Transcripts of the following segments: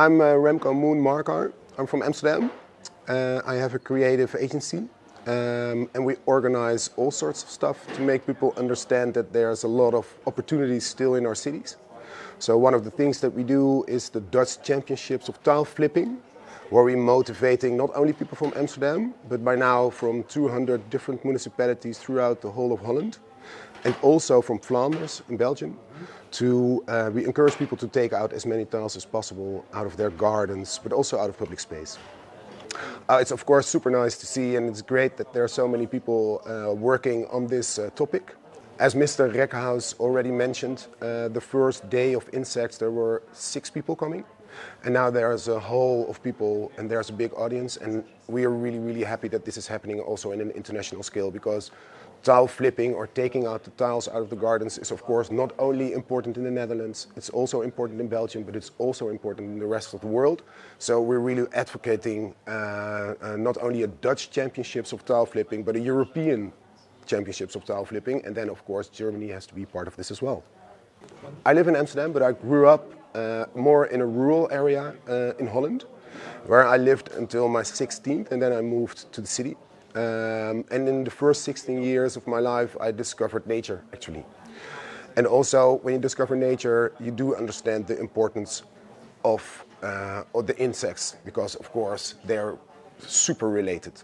I'm Remco Moen Marcar. I'm from Amsterdam. I have a creative agency and we organize all sorts of stuff to make people understand that there's a lot of opportunities still in our cities. So one of the things that we do is the Dutch Championships of Tile Flipping, where we're motivating not only people from Amsterdam, but by now from 200 different municipalities throughout the whole of Holland, and also from Flanders in Belgium. We encourage people to take out as many tiles as possible out of their gardens, but also out of public space. It's of course super nice to see, and it's great that there are so many people working on this topic. As Mr. Rekhaus already mentioned, the first day of insects there were 6 people coming. And now there's a whole of people and there's a big audience, and we are really happy that this is happening also in an international scale, because tile flipping or taking out the tiles out of the gardens is of course not only important in the Netherlands, it's also important in Belgium, but it's also important in the rest of the world. So we're really advocating not only a Dutch championships of tile flipping, but a European championships of tile flipping, and then of course Germany has to be part of this as well. I live in Amsterdam, but I grew up more in a rural area in Holland, where I lived until my 16th, and then I moved to the city. And in the first 16 years of my life, I discovered nature, actually. And also, when you discover nature, you do understand the importance of the insects, because, of course, they're super related.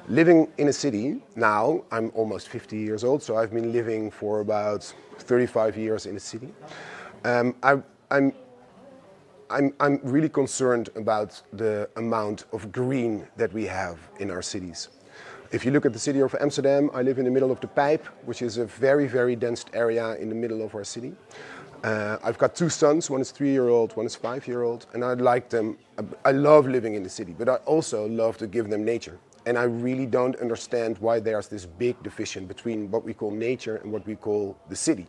Living in a city, now, I'm almost 50 years old, so I've been living for about 35 years in a city. I'm really concerned about the amount of green that we have in our cities. If you look at the city of Amsterdam, I live in the middle of the Pijp, which is a very dense area in the middle of our city. I've got 2 sons, one is 3-year-old, one is 5-year-old, and I like them. I love living in the city, but I also love to give them nature. And I really don't understand why there's this big division between what we call nature and what we call the city.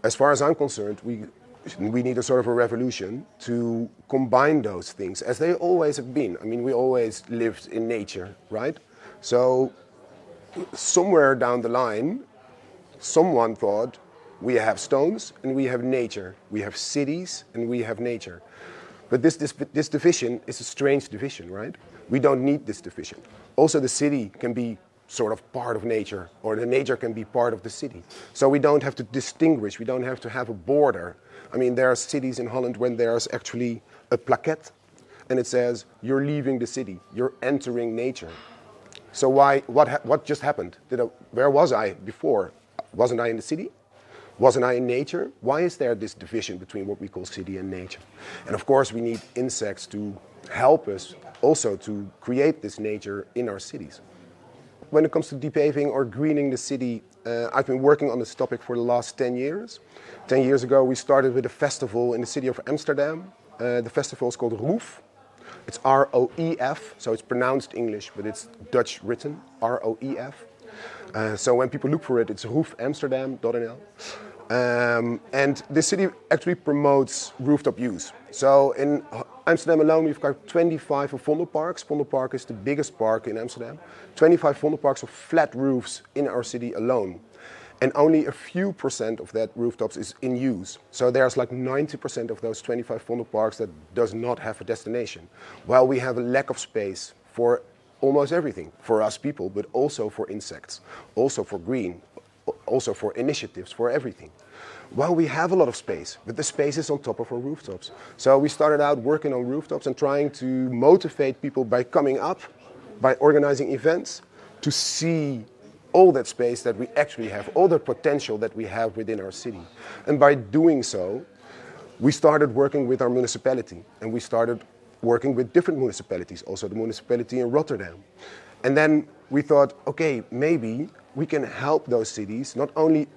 As far as I'm concerned, we need a sort of a revolution to combine those things, as they always have been. I mean, we always lived in nature, right? So somewhere down the line, someone thought, we have stones and we have nature. We have cities and we have nature. But this division is a strange division, right? We don't need this division. Also, the city can be sort of part of nature, or the nature can be part of the city. So we don't have to distinguish, we don't have to have a border. I mean, there are cities in Holland when there's actually a plaquette and it says, you're leaving the city, you're entering nature. So what just happened? Where was I before? Wasn't I in the city? Wasn't I in nature? Why is there this division between what we call city and nature? And of course we need insects to help us also to create this nature in our cities. When it comes to depaving or greening the city, I've been working on this topic for the last 10 years. 10 years ago we started with a festival in the city of Amsterdam. The festival is called Roof. It's R-O-E-F, so it's pronounced English, but it's Dutch written, R-O-E-F. So when people look for it, it's roofamsterdam.nl. And the city actually promotes rooftop use. So in Amsterdam alone, we've got 25 Vondelparks. Vondelpark is the biggest park in Amsterdam. 25 Vondelparks of flat roofs in our city alone. And only a few % of that rooftops is in use. So there's like 90% of those 25 Vondelparks that does not have a destination. While we have a lack of space for almost everything, for us people, but also for insects, also for green, also for initiatives, for everything. Well, we have a lot of space, but the space is on top of our rooftops. So we started out working on rooftops and trying to motivate people by coming up, by organizing events, to see all that space that we actually have, all the potential that we have within our city. And by doing so, we started working with our municipality, and we started working with different municipalities, also the municipality in Rotterdam. And then we thought, okay, maybe we can help those cities, not only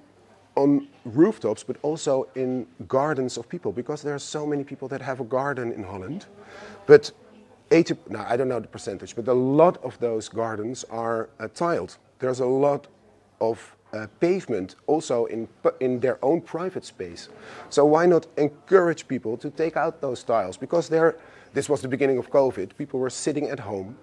on rooftops, but also in gardens of people, because there are so many people that have a garden in Holland. But I don't know the percentage, but a lot of those gardens are tiled. There's a lot of pavement also in their own private space. So why not encourage people to take out those tiles? Because this was the beginning of COVID. People were sitting at home.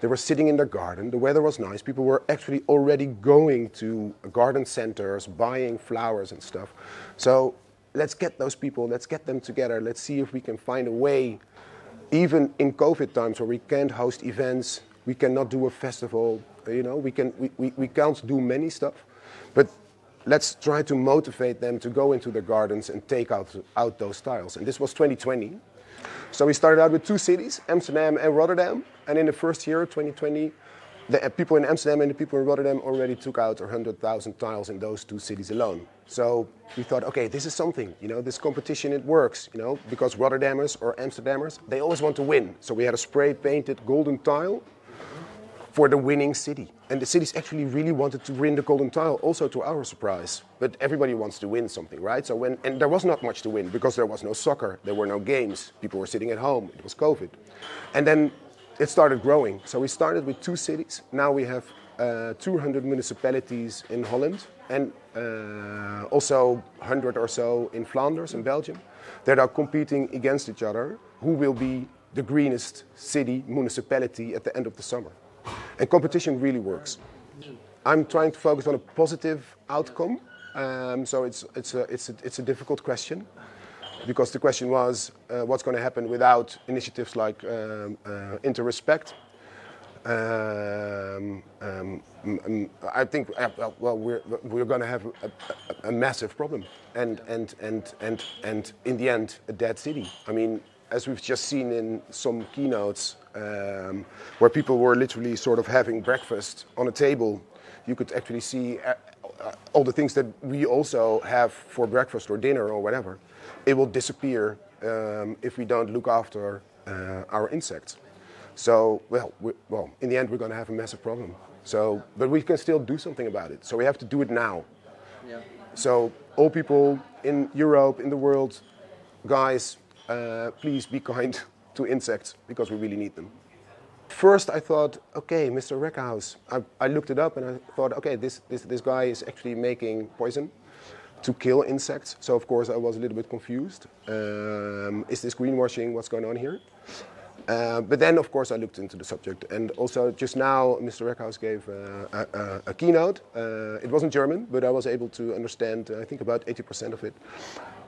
They were sitting in their garden. The weather was nice. People were actually already going to garden centers, buying flowers and stuff. So let's get those people, let's get them together, let's see if we can find a way, even in COVID times where we can't host events, we cannot do a festival, we can't do many stuff, but let's try to motivate them to go into their gardens and take out those tiles. And this was 2020. So we started out with 2 cities, Amsterdam and Rotterdam. And in the first year, 2020, the people in Amsterdam and the people in Rotterdam already took out 100,000 tiles in those 2 cities alone. So we thought, okay, this is something, this competition, it works, because Rotterdammers or Amsterdammers, they always want to win. So we had a spray painted golden tile for the winning city. And the cities actually really wanted to win the golden tile, also to our surprise. But everybody wants to win something, right? And there was not much to win because there was no soccer, there were no games, people were sitting at home, it was COVID. And then it started growing. So we started with 2 cities. Now we have 200 municipalities in Holland and also 100 or so in Flanders in Belgium that are competing against each other. Who will be the greenest city, municipality at the end of the summer? And competition really works. I'm trying to focus on a positive outcome. So it's a difficult question, because the question was what's going to happen without initiatives like Interrespect. I think we're going to have a massive problem, and in the end a dead city. I mean, as we've just seen in some keynotes, where people were literally sort of having breakfast on a table, you could actually see all the things that we also have for breakfast or dinner or whatever. It will disappear if we don't look after our insects. So, in the end, we're going to have a massive problem. So, but we can still do something about it. So we have to do it now. Yeah. So all people in Europe, in the world, guys, please be kind to insects, because we really need them. First I thought, okay, Mr. Rekhaus. I looked it up and I thought, okay, this guy is actually making poison to kill insects. So of course I was a little bit confused. Is this greenwashing? What's going on here? But then of course I looked into the subject, and also just now Mr. Rekhaus gave a keynote. It wasn't German, but I was able to understand I think about 80% of it.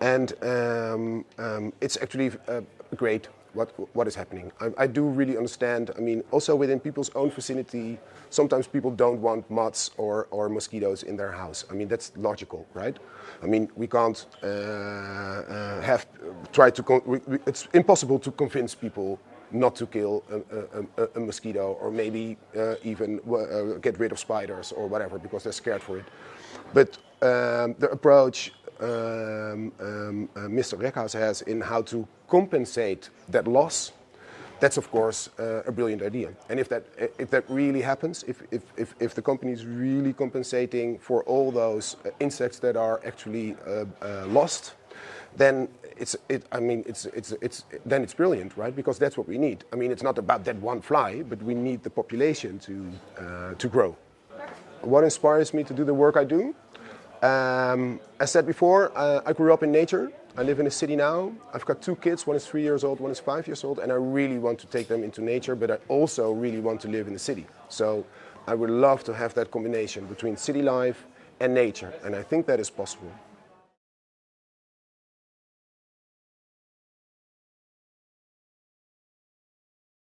And it's actually great what is happening. I do really understand. I mean, also within people's own vicinity, sometimes people don't want moths or mosquitoes in their house. I mean, that's logical, right? I mean, we can't it's impossible to convince people not to kill a mosquito, or maybe even get rid of spiders or whatever, because they're scared for it. But the approach Mr. Rekhaus has in how to compensate that loss, that's of course a brilliant idea. And if that really happens, if the company is really compensating for all those insects that are actually lost, then it's brilliant, right? Because that's what we need. I mean, it's not about that one fly, but we need the population to grow. What inspires me to do the work I do? As said before, I grew up in nature. I live in a city now. I've got 2 kids, one is 3 years old, one is 5 years old, and I really want to take them into nature, but I also really want to live in the city. So I would love to have that combination between city life and nature, and I think that is possible.